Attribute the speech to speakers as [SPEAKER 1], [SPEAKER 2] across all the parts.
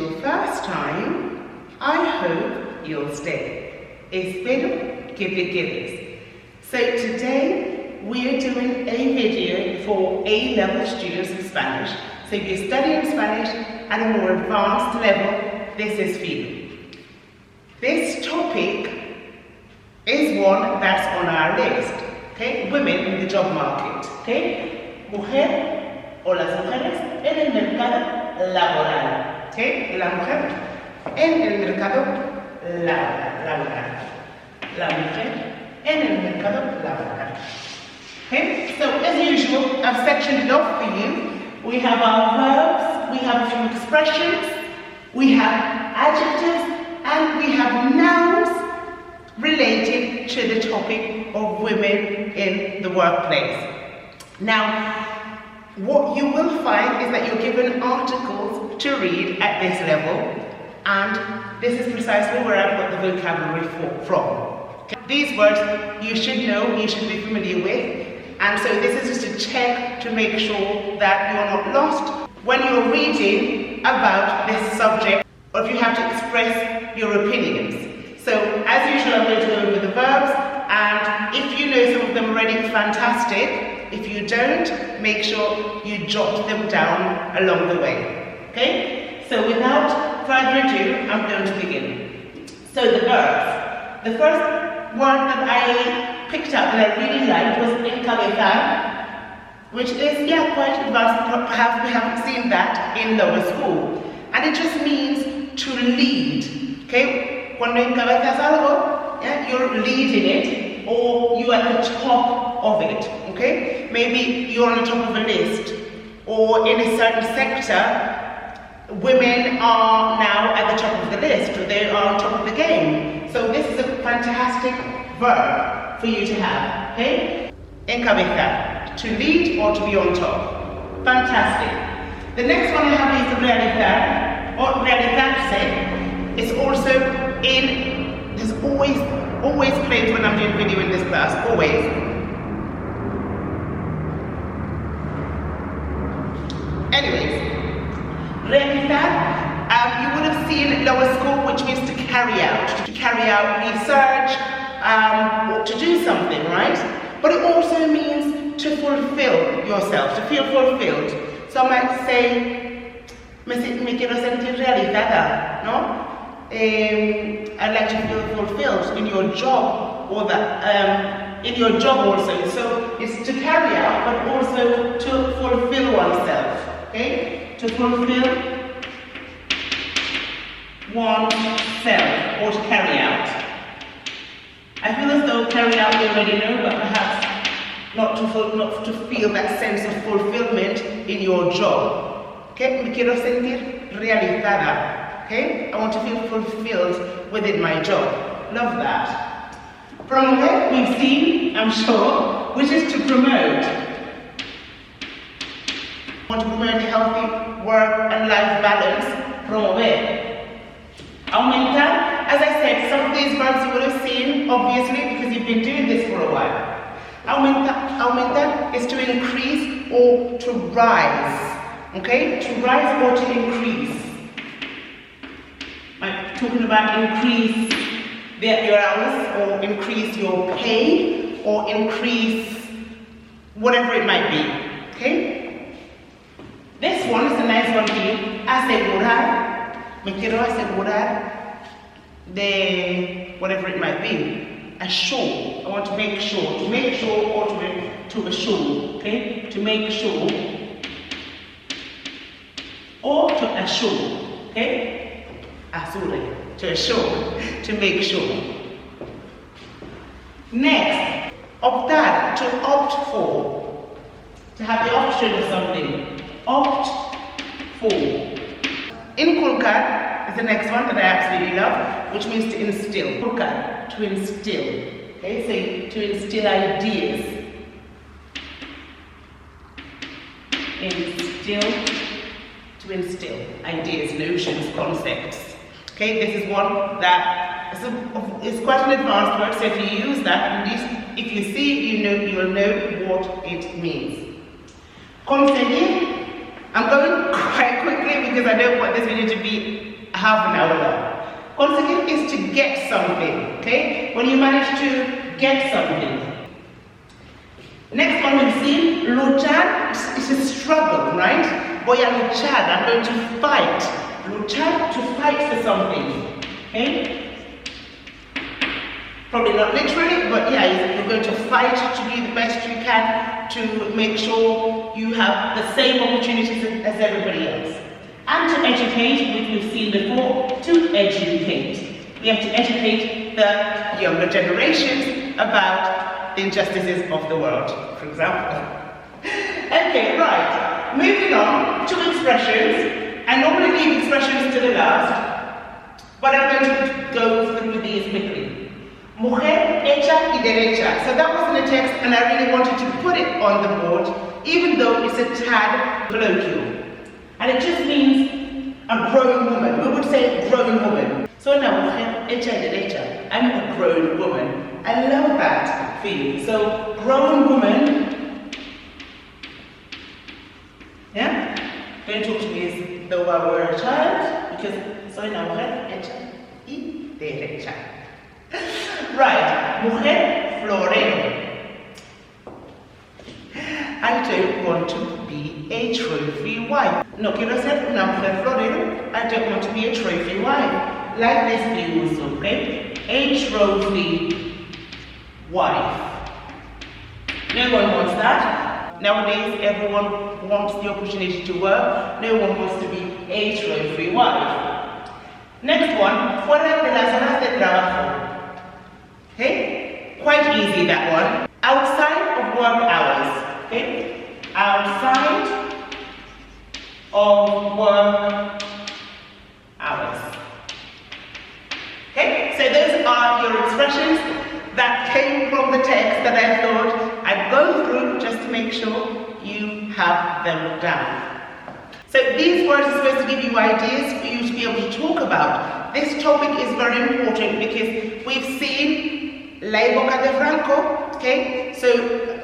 [SPEAKER 1] your first time, I hope you'll stay. Espero que te quedes. So today we are doing a video for A-level students in Spanish. So if you're studying Spanish at a more advanced level, this is for you. This topic is one that's on our list. Okay, women in the job market. Okay, mujer o las mujeres en el mercado laboral. Okay, la mujer en el mercado laboral. La mujer en el mercado laboral. Okay, so as usual, I've sectioned it off for you. We have our verbs, we have a few expressions, we have adjectives, and we have nouns related to the topic of women in the workplace. Now, what you will find is that you're given articles to read at this level, and this is precisely where I've got the vocabulary from. These words you should know, you should be familiar with, and so this is just a check to make sure that you're not lost when you're reading about this subject, or if you have to express your opinions. So as usual, I'm going to go over the verbs, and if you know some of them already, fantastic. If you don't, make sure you jot them down along the way. Okay? So without further ado, I'm going to begin. So the verbs. The first word that I picked up that I really liked was encabezar, which is, quite advanced. Perhaps we haven't seen that in lower school. And it just means to lead. Okay? Cuando encabezas algo, you're leading it, or you're at the top of it. Okay? Maybe you're on the top of a list, or in a certain sector, women are now at the top of the list, or they are on top of the game. So this is a fantastic verb for you to have. Okay? Encabezar, to lead or to be on top. Fantastic. The next one I have is realizar, or realizarse. It's also there's always claims when I'm doing video in this class, always. Anyways, realizar, you would have seen lower school, which means to carry out research, or to do something, right? But it also means to fulfill yourself, to feel fulfilled. So I might say, me quiero sentir realizada, no? I'd like to feel fulfilled in your job, or that in your job also. So it's to carry out, but also to fulfill oneself. Okay, to fulfill oneself, or to carry out. I feel as though carry out you already know, but perhaps not to feel that sense of fulfillment in your job. Okay, me quiero sentir realizada. Okay, I want to feel fulfilled within my job. Love that. Promover, we've seen, I'm sure, which is to promote. I want to promote a healthy work and life balance. Promover. Aumentar, as I said, some of these verbs you would have seen, obviously, because you've been doing this for a while. Aumentar is to increase or to rise. Okay, to rise or to increase. I'm talking about increase your hours, or increase your pay, or increase whatever it might be. Okay? This one is a nice one for you. Asegurar. Me quiero asegurar de whatever it might be. Assure. I want to make sure. To make sure, or to assure. Okay? To make sure. Or to assure. Okay? Assure, to assure, to make sure. Next, optar, to opt for, to have the option of something. Opt for. Inculcar is the next one that I absolutely love, which means to instill. Inculcar, to instill. Okay, so to instill ideas. To instill ideas, notions, concepts. Okay, this is one that is quite an advanced word, so if you use that, at least if you see it, you'll know what it means. Conseguir, I'm going quite quickly quickly because I don't want this video to be half an hour long. Conseguir is to get something, okay? When you manage to get something. Next one we've seen, luchar is a struggle, right? Voy a luchar, I'm going to fight. Luchar, to fight for something, okay? Probably not literally, but yeah, you're going to fight to do the best you can to make sure you have the same opportunities as everybody else. And to educate, which we've seen before, to educate. We have to educate the younger generations about the injustices of the world, for example. Okay, right. Moving on to expressions. I normally leave expressions to the last, but I'm going to go through these quickly. Mujer, hecha y derecha. So that was in the text and I really wanted to put it on the board, even though it's a tad colloquial. And it just means a grown woman. We would say grown woman. So now, mujer, hecha y derecha. I'm a grown woman. I love that for you. So, grown woman. Yeah? Don't talk to me as though I were a child, because soy una mujer hecha y derecha. Right, mujer florero. I don't want to be a trophy wife. No quiero ser una mujer florero. I don't want to be a trophy wife. Like this views, okay? A trophy wife. No one wants that. Nowadays, everyone wants the opportunity to work. No one wants to be a trophy wife. Next one, fuera de las horas de trabajo. Okay? Quite easy, that one. Outside of work hours. Okay? Outside of work hours. Okay? So those are your expressions that came from the text that I thought I'd go through just to make sure you have them down. So these words are supposed to give you ideas for you to be able to talk about. This topic is very important because we've seen La Época de Franco, okay? So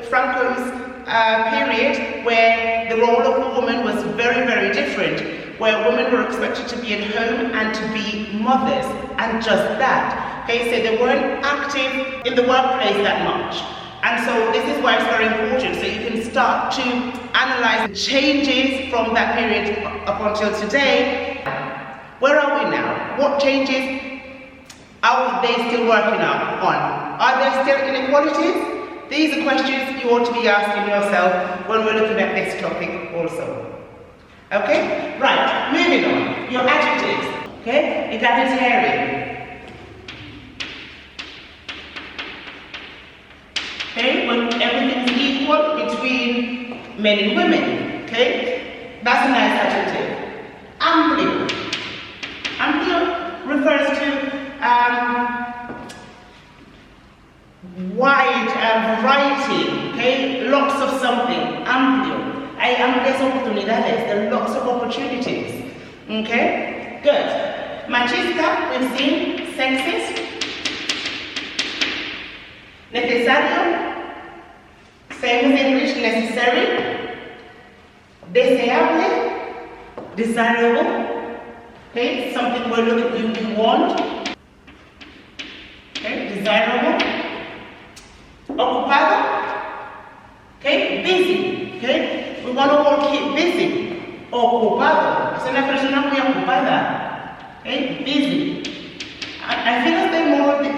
[SPEAKER 1] Franco's period where the role of a woman was very, very different, where women were expected to be at home and to be mothers, and just that. Okay, so they weren't active in the workplace that much. And so this is why it's very important, so you can start to analyze the changes from that period up until today. Where are we now? What changes are they still working on? Are there still inequalities? These are questions you ought to be asking yourself when we're looking at this topic also. Okay? Right, moving on. Your adjectives. Okay? Egalitarian. Okay? When everything's equal between men and women. Okay? That's a nice adjective. Amplio. Amplio refers to wide variety, okay? Lots of something, amplio. Hay amplias oportunidades, there are lots of opportunities, okay? Good. Machista, we've seen, sexist. Necesario, same as English, necessary. Deseable, desirable, okay? Something we're looking we want, okay? Desirable. Ocupado, okay, busy, okay, we want to all keep busy. Ocupado, es una persona muy ocupada, okay, busy. I feel as though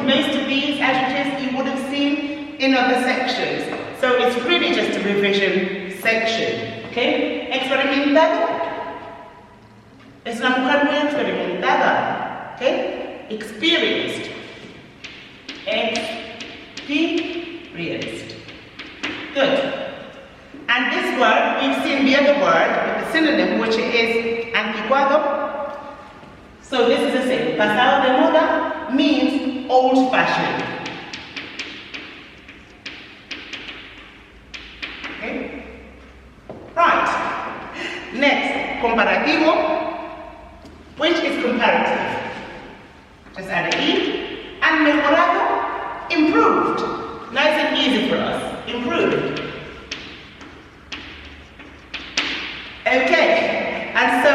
[SPEAKER 1] most of these adjectives you would have seen in other sections, so it's really just a revision section, okay. Experimentado, es una mujer muy experimentada, okay, experienced, experienced. Good. And this word, we've seen the other word, the synonym, which is anticuado. So this is the same. Pasado de moda means old-fashioned. Okay? Right. Next, comparativo, which is comparative. Just add an E. And mejorado, improved. Nice and easy for us. Improved. Okay. And so,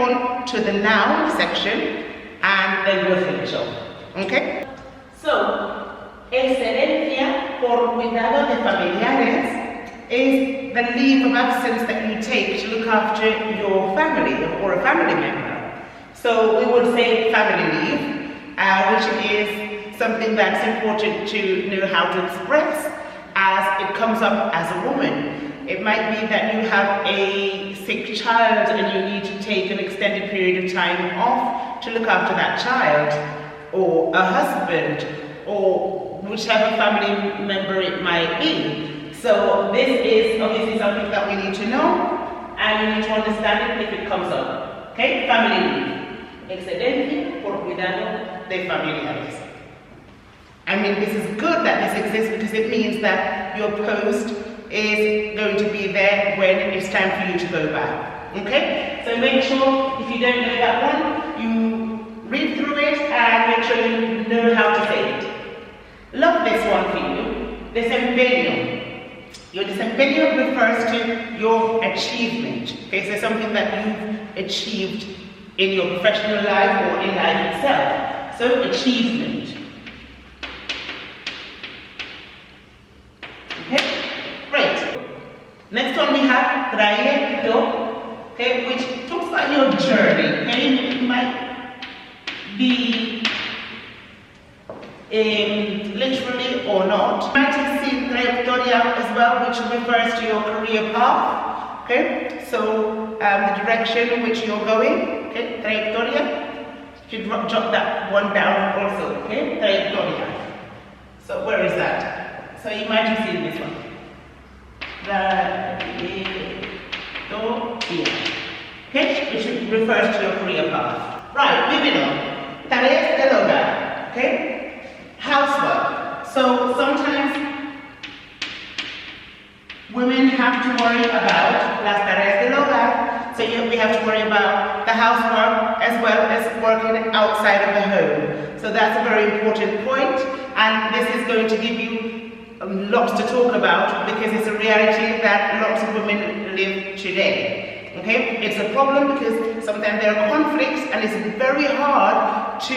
[SPEAKER 1] on to the noun section and then we'll finish off. Okay? So, excedencia por cuidado de familiares is the leave of absence that you take to look after your family or a family member. So we would say family leave, which is something that's important to know how to express as it comes up as a woman. It might be that you have a sick child and you need to take an extended period of time off to look after that child, or a husband, or whichever family member it might be. So this is obviously something that we need to know and we need to understand it if it comes up. Okay, family leave. Excedencia por cuidado de familiares. I mean, this is good that this exists because it means that your post is going to be there when it's time for you to go back. Okay? So make sure, if you don't know that one, you read through it and make sure you know how to say it. Love this one for you. Desempeño. Your desempeño refers to your achievement. Okay, so something that you've achieved in your professional life or in life itself. So achievement. Okay, great. Next one we have trayecto, okay, which talks about your journey. Okay, it might be literally or not. You might have seen trayectoria as well, which refers to your career path. Okay, so the direction in which you're going. Okay, trayectoria. You should jot that one down also. Okay, trayectoria. So where is that? So you might have seen this one. Trayectoria. Okay, which refers to your career path. Right, moving on. Tareas del hogar. Okay, housework. So sometimes women have to worry about las tareas del hogar. So we have to worry about the housework as well as working outside of the home. So that's a very important point, and this is going to give you lots to talk about because it's a reality that lots of women live today. Okay, it's a problem because sometimes there are conflicts and it's very hard to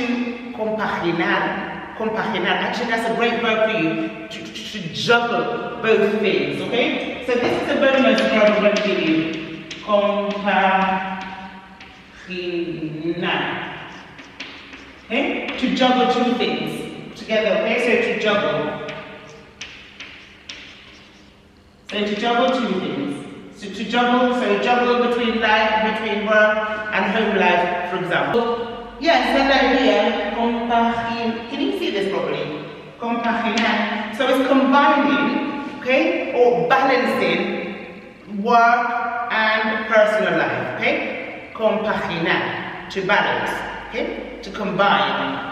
[SPEAKER 1] compaginar. Actually, that's a great verb for you, to juggle both things. Okay, so this is a bonus verb I'm going to give you. Compaginar. Okay, to juggle two things together. Okay, so to juggle. So to juggle two things. So to juggle between life, between work and home life, for example. Yes, that idea, can you see this properly? Compaginar. So it's combining, okay, or balancing work and personal life, okay? Compaginar, to balance, okay? To combine.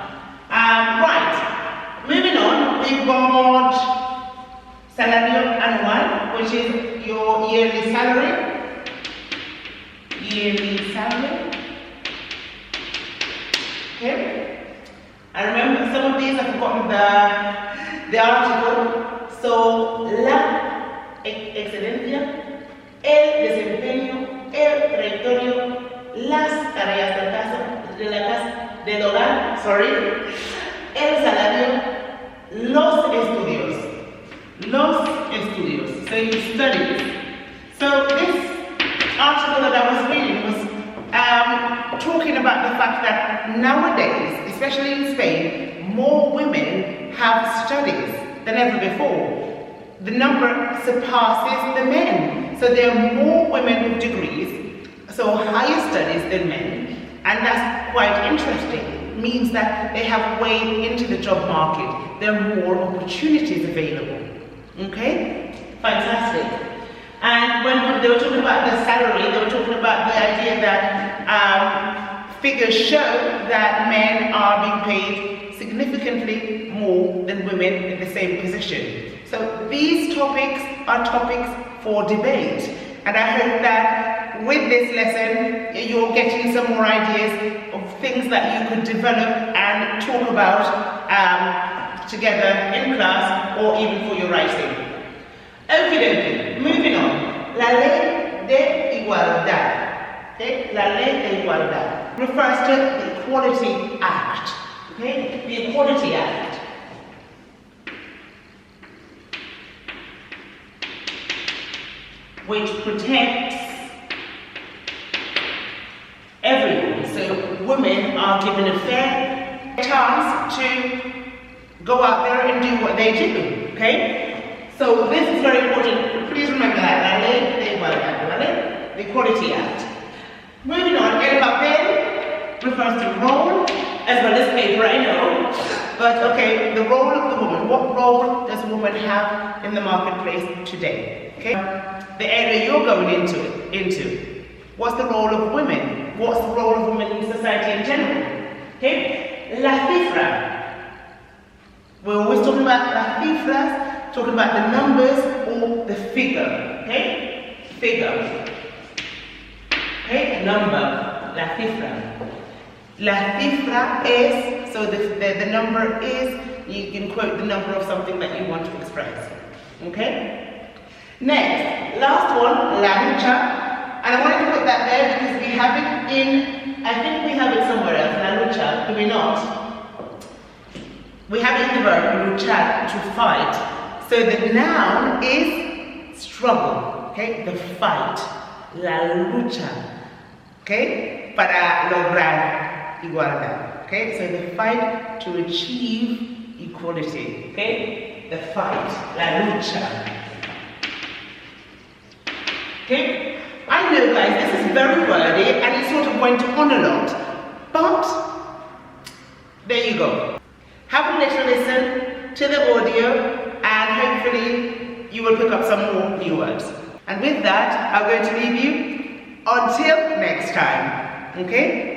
[SPEAKER 1] Right, moving on, we've got salario anual, which is your yearly salary. Yearly salary. Okay? I remember some of these I've forgotten the article. So, la excedencia, el desempeño, el trayectorio, las tareas del hogar, el salario, los estudios. So you study. So this article that I was reading was talking about the fact that nowadays, especially in Spain, more women have studies than ever before. The number surpasses the men. So there are more women with degrees, so higher studies than men, and that's quite interesting. It means that they have way into the job market. There are more opportunities available. Okay? Fantastic. And when they were talking about the salary, they were talking about the idea that figures show that men are being paid significantly more than women in the same position. So these topics are topics for debate. And I hope that with this lesson, you're getting some more ideas of things that you could develop and talk about together in class or even for your writing. Okie dokie, moving on. La ley de igualdad. Okay? La ley de igualdad refers to the Equality Act. Okay? The Equality Act. Which protects everyone. So women are given a fair chance to go out there and do what they do. Okay? So this is very important. Please remember that. La ley de igualdad. The Equality Act. Moving on, el papel refers to role as well as paper, I know. But okay, the role of the woman. What role does a woman have in the marketplace today? Okay? The area you're going into. What's the role of women? What's the role of women in society in general? Okay? La cifra. We're always talking about las cifras, talking about the numbers or the figure. Okay? Figure. Okay? Number. La cifra. La cifra is, so the number is, you can quote the number of something that you want to express. Okay? Next, last one, la lucha. And I wanted to put that there because we have it in, I think we have it somewhere else, la lucha, do we not? We have it in the verb, luchar, to fight. So the noun is struggle, okay? The fight, la lucha, okay? Para lograr igualdad, okay? So the fight to achieve equality, okay? The fight, la lucha. Okay? I know guys, this is very wordy and it sort of went on a lot, but there you go. Have a little listen to the audio and hopefully you will pick up some more new words. And with that, I'm going to leave you until next time, okay?